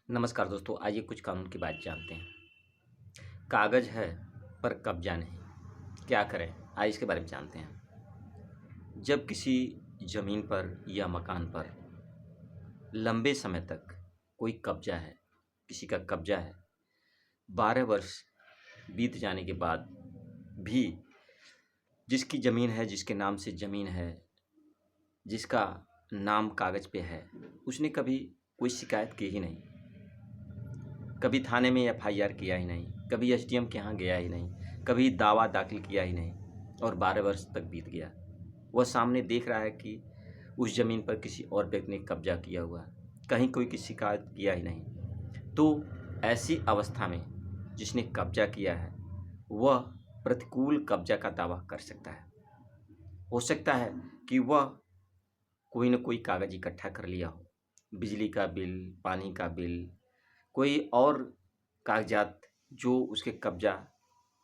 नमस्कार दोस्तों, आइए कुछ कानून की बात जानते हैं। कागज़ है पर कब्ज़ा नहीं, क्या करें? आइए इसके बारे में जानते हैं। जब किसी ज़मीन पर या मकान पर लंबे समय तक कोई कब्ज़ा है, किसी का कब्ज़ा है, 12 वर्ष बीत जाने के बाद भी जिसकी ज़मीन है, जिसके नाम से ज़मीन है, जिसका नाम कागज़ पे है, उसने कभी कोई शिकायत की ही नहीं। कभी थाने में एफआईआर किया ही नहीं, कभी एसडीएम के यहाँ गया ही नहीं, कभी दावा दाखिल किया ही नहीं और 12 वर्ष तक बीत गया। वह सामने देख रहा है कि उस ज़मीन पर किसी और व्यक्ति ने कब्ज़ा किया हुआ है, कहीं कोई की शिकायत किया ही नहीं। तो ऐसी अवस्था में जिसने कब्ज़ा किया है, वह प्रतिकूल कब्ज़ा का दावा कर सकता है। हो सकता है कि वह कोई न कोई कागज़ इकट्ठा कर लिया हो, बिजली का बिल, पानी का बिल, कोई और कागज़ात जो उसके कब्ज़ा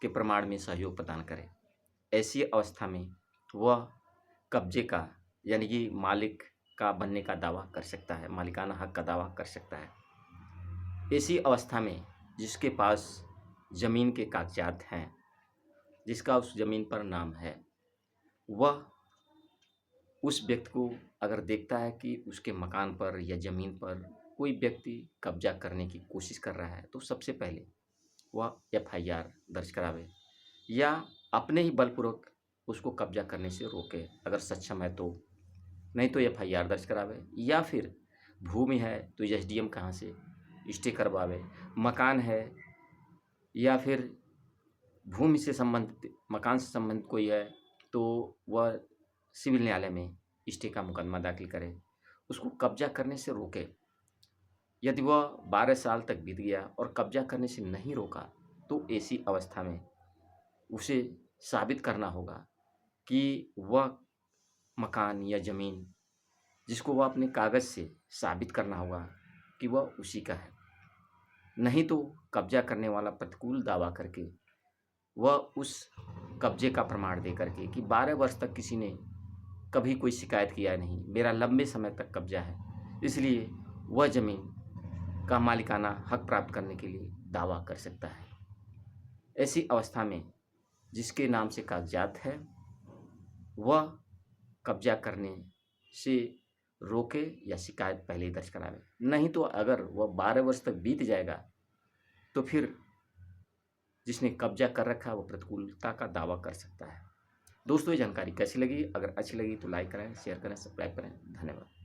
के प्रमाण में सहयोग प्रदान करे। ऐसी अवस्था में वह कब्ज़े का यानी कि मालिक का बनने का दावा कर सकता है, मालिकाना हक का दावा कर सकता है। ऐसी अवस्था में जिसके पास ज़मीन के कागज़ात हैं, जिसका उस ज़मीन पर नाम है, वह उस व्यक्ति को अगर देखता है कि उसके मकान पर या ज़मीन पर कोई व्यक्ति कब्ज़ा करने की कोशिश कर रहा है, तो सबसे पहले वह एफआईआर दर्ज करावे या अपने ही बलपूर्वक उसको कब्ज़ा करने से रोके अगर सक्षम है तो। नहीं तो एफआईआर दर्ज करावे या फिर भूमि है तो एसडीएम कहाँ से स्टे करवावे, मकान है या फिर भूमि से संबंधित मकान से संबंधित कोई है तो वह सिविल न्यायालय में स्टे का मुकदमा दाखिल करे, उसको कब्ज़ा करने से रोके। यदि वह 12 साल तक बीत गया और कब्ज़ा करने से नहीं रोका, तो ऐसी अवस्था में उसे साबित करना होगा कि वह मकान या ज़मीन जिसको वह अपने कागज़ से साबित करना होगा कि वह उसी का है। नहीं तो कब्ज़ा करने वाला प्रतिकूल दावा करके वह उस कब्ज़े का प्रमाण दे करके कि 12 वर्ष तक किसी ने कभी कोई शिकायत किया नहीं, मेरा लंबे समय तक कब्ज़ा है, इसलिए वह ज़मीन का मालिकाना हक प्राप्त करने के लिए दावा कर सकता है। ऐसी अवस्था में जिसके नाम से कागज़ात है, वह कब्ज़ा करने से रोके या शिकायत पहले ही दर्ज करावे। नहीं तो अगर वह 12 वर्ष तक बीत जाएगा, तो फिर जिसने कब्ज़ा कर रखा है, वो प्रतिकूलता का दावा कर सकता है। दोस्तों, ये जानकारी कैसी लगी? अगर अच्छी लगी तो लाइक करें, शेयर करें, सब्सक्राइब करें। धन्यवाद।